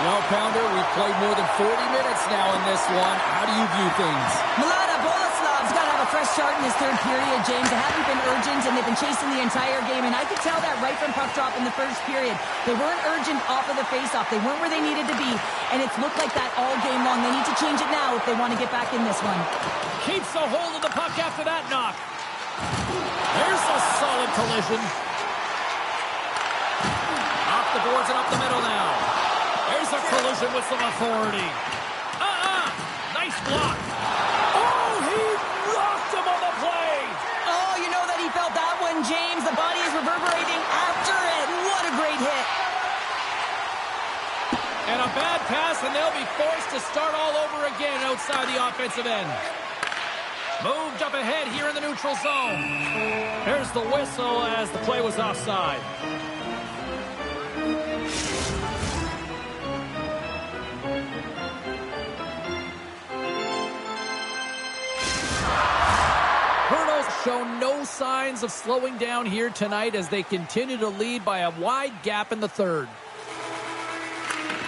Well, Pounder, we've played more than 40 minutes now in this one. How do you view things? Mlada Boleslav's got to have a fresh start in this third period, James. They haven't been urgent, and they've been chasing the entire game, and I could tell that right from puck drop in the first period. They weren't urgent off of the faceoff. They weren't where they needed to be, and it's looked like that all game long. They need to change it now if they want to get back in this one. Keeps a hold of the puck after that knock. There's a solid collision. Off the boards and up the middle now. There's a collision with some authority. Nice block. Oh, he rocked him on the play. Oh, you know that he felt that one, James. The body is reverberating after it. What a great hit. And a bad pass over again outside the offensive end. Moved up ahead here in the neutral zone. There's the whistle as the play was offside. Show no signs of slowing down here tonight as they continue to lead by a wide gap in the third.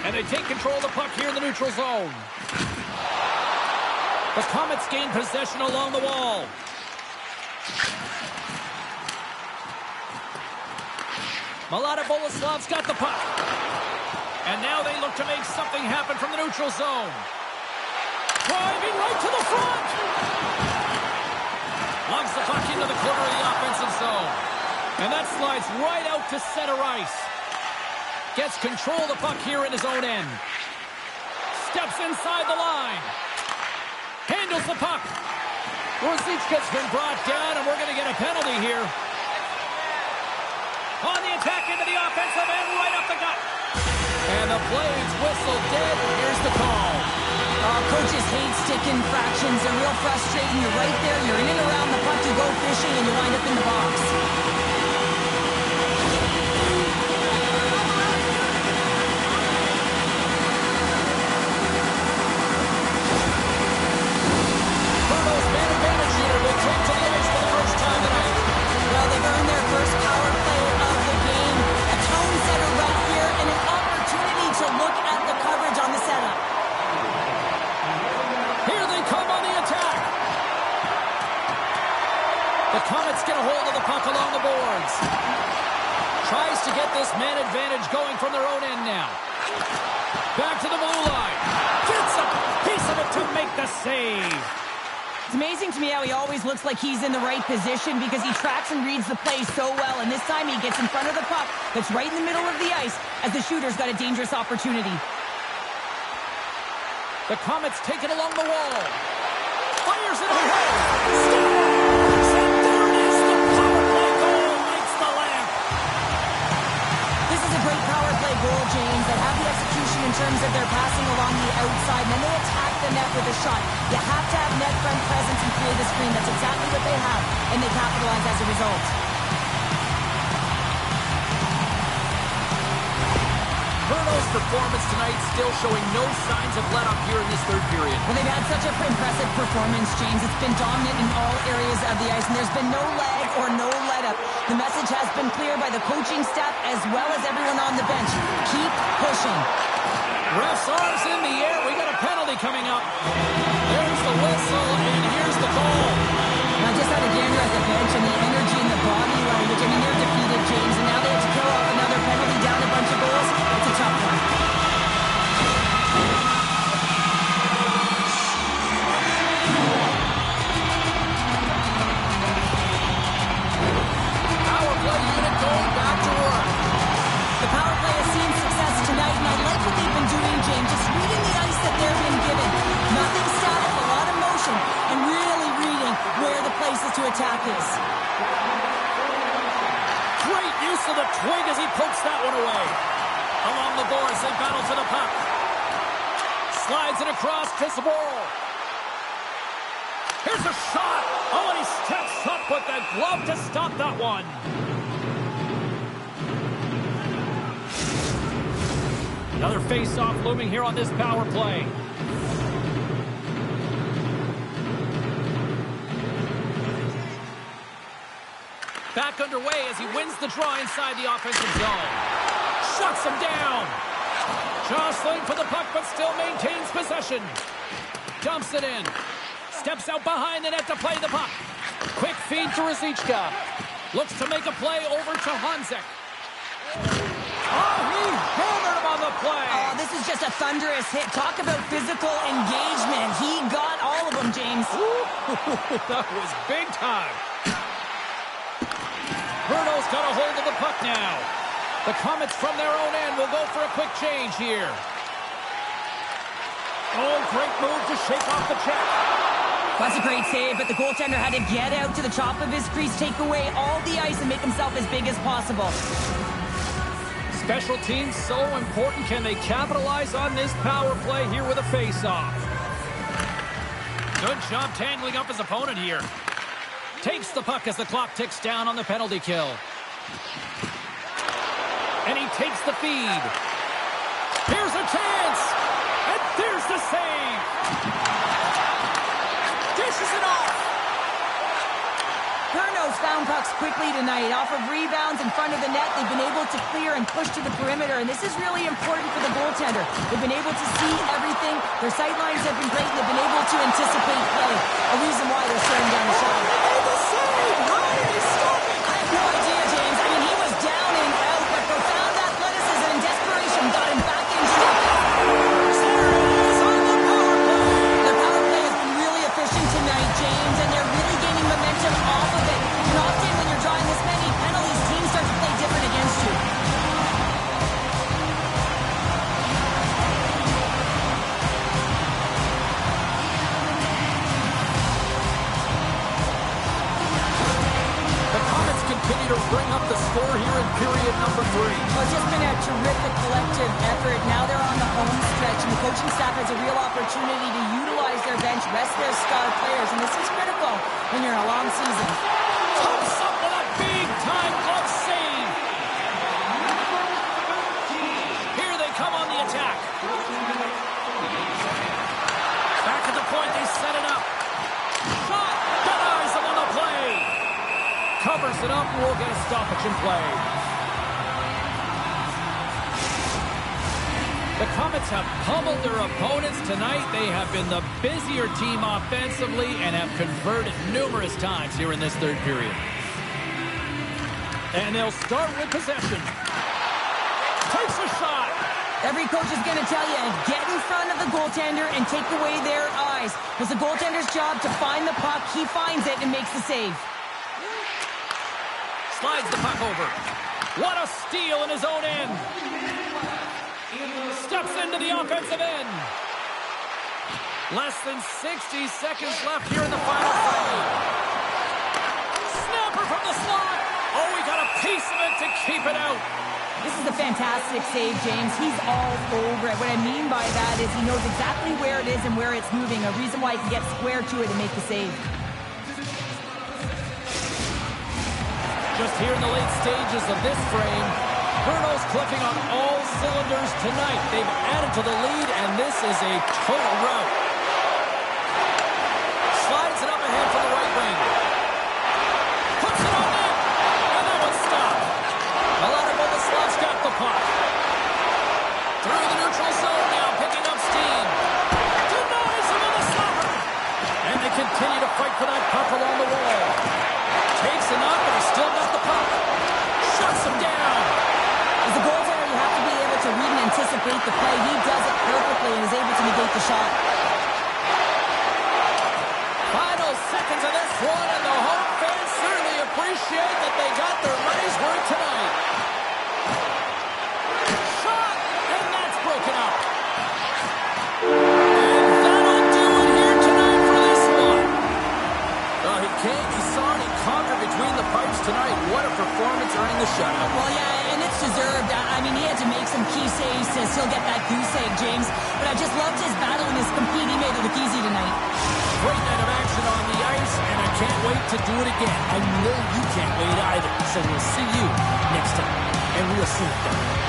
And they take control of the puck here in the neutral zone. The Comets gain possession along the wall. Milata Boleslav's got the puck. And now they look to make something happen from the neutral zone. Driving right to the front. Lugs the puck into the corner of the offensive zone. And that slides right out to center ice. Gets control of the puck here in his own end. Steps inside the line. Handles the puck. Ruzicka's been brought down, and we're going to get a penalty here. On the attack into the offensive end, right up the gut. And the play's whistled dead. Here's the call. Coaches hate stick infractions. They're real frustrating. You're right there. You're in and around the puck. You go fishing, and you wind up in the box. Bruno's man advantage here will take to the ice for the first time tonight. Well, they've earned their first power play of the game. A tone setter right here, and an opportunity to look at the coverage on the setup. Here they come on the attack. The Comets get a hold of the puck along the boards. Tries to get this man advantage going from their own end now. Back to the blue line. Gets a piece of it to make the save. It's amazing to me how he always looks like he's in the right position because he tracks and reads the play so well. And this time he gets in front of the puck that's right in the middle of the ice as the shooter's got a dangerous opportunity. The Comets take it along the wall. Fires it away. Scores! And there it is. The power play goal lights the lamp. This is a great power play goal, James. They have the execution in terms of their passing along the outside, and then they attack the net with a shot. You have to have net front presence and create a screen. That's exactly what they have, and they capitalize as a result. Bruno's performance tonight still showing no signs of let-up here in this third period. Well, they've had such an impressive performance, James. It's been dominant in all areas of the ice, and there's been no lag or no let-up. The message has been clear by the coaching staff as well as everyone on the bench. Keep pushing. Ref's arms in the air. We got a penalty coming up. There's the whistle, and here's the goal. I just had a gander at the bench, and the energy in the body language. I mean, they're defeated, James, and now they have to kill off another penalty down a bunch of goals. It's a tough one. Power play unit going back to work. The power play has seen success tonight, and I like what they've been doing, James. Just reading the ice that they're being given. Nothing static, a lot of motion, and really reading where the places to attack is. Great use of the twig as he pokes that one away. Along the boards, they battle to the puck. Slides it across to Saboro. Here's a shot. Oh, and he steps up with the glove to stop that one. Another face-off looming here on this power play. Back underway as he wins the draw inside the offensive zone. Shuts him down. Jostling for the puck, but still maintains possession. Dumps it in. Steps out behind the net to play the puck. Quick feed to Ruzicka. Looks to make a play over to Honzek. Oh, he hammered him on the play. Oh, this is just a thunderous hit. Talk about physical engagement. He got all of them, James. Ooh, that was big time. Bruno's got a hold of the puck now. The Comets from their own end will go for a quick change here. Oh, great move to shake off the check. That's a great save, but the goaltender had to get out to the top of his crease, take away all the ice, and make himself as big as possible. Special teams so important. Can they capitalize on this power play here with a face-off? Good job tangling up his opponent here. Takes the puck as the clock ticks down on the penalty kill. And he takes the feed. Here's a chance. And there's the save. Dishes it off. Curno's found pucks quickly tonight. Off of rebounds in front of the net, they've been able to clear and push to the perimeter, and this is really important for the goaltender. They've been able to see everything. Their sight lines have been great, and they've been able to anticipate play. A reason why they're staring down the shot. The save! How did he stop it? I have no idea, James. I mean, he was down and out, but profound athleticism and desperation got him back into it. The power play has been really efficient tonight, James, and they're really gaining momentum off of it. And often when you're drawing this many penalties, teams start to play different against you. The Comets continue to bring up the score here in period number 3. Well, it's just been a terrific collective effort. Now they're on the home stretch, and the coaching staff has a real opportunity to utilize their bench, rest their star players, and this is critical when you're in a long season. Pumps up with a big-time glove save. Here they come on the attack. Back at the point, they set it up. Shot! Denies them on the play. Covers it up, and we'll get a stoppage in play. The Comets have pummeled their opponents tonight. They have been the busier team offensively and have converted numerous times here in this third period. And they'll start with possession. Takes a shot. Every coach is going to tell you, get in front of the goaltender and take away their eyes. It's the goaltender's job to find the puck. He finds it and makes the save. Slides the puck over. What a steal in his own end. Steps into the offensive end. Less than 60 seconds left here in the final frame. Snapper from the slot. Oh, we got a piece of it to keep it out. This is a fantastic save, James. He's all over it. What I mean by that is he knows exactly where it is and where it's moving. A reason why he can get square to it and make the save. Just here in the late stages of this frame, Curno's clicking on all cylinders tonight. They've added to the lead, and this is a total rout. Slides it up ahead for the right wing. Puts it on in, and that one's stopped. Milano Boguslav's got the puck. Through the neutral zone now, picking up steam. Denies him on the stopper. And they continue to fight for that puck along the wall. Takes him up, but he's still got the puck. Shuts him down. As a goaltender, you have to be able to read and anticipate the play. He does it perfectly and is able to negate the shot. Final seconds of this one, and the home fans certainly appreciate that they got their money's worth tonight. Shot, and that's broken up. And that'll do it here tonight for this one. Well, he came, he saw, and he conquered between the pipes tonight. What a performance earning the shutout. Well, yeah, and it's deserved. I mean, he had to make some key saves to still get that goose egg, James. But I just loved his battle and his compete. He made it look easy tonight. Great night of action on the ice, and I can't wait to do it again. I know you can't wait either. So we'll see you next time. And we'll see you.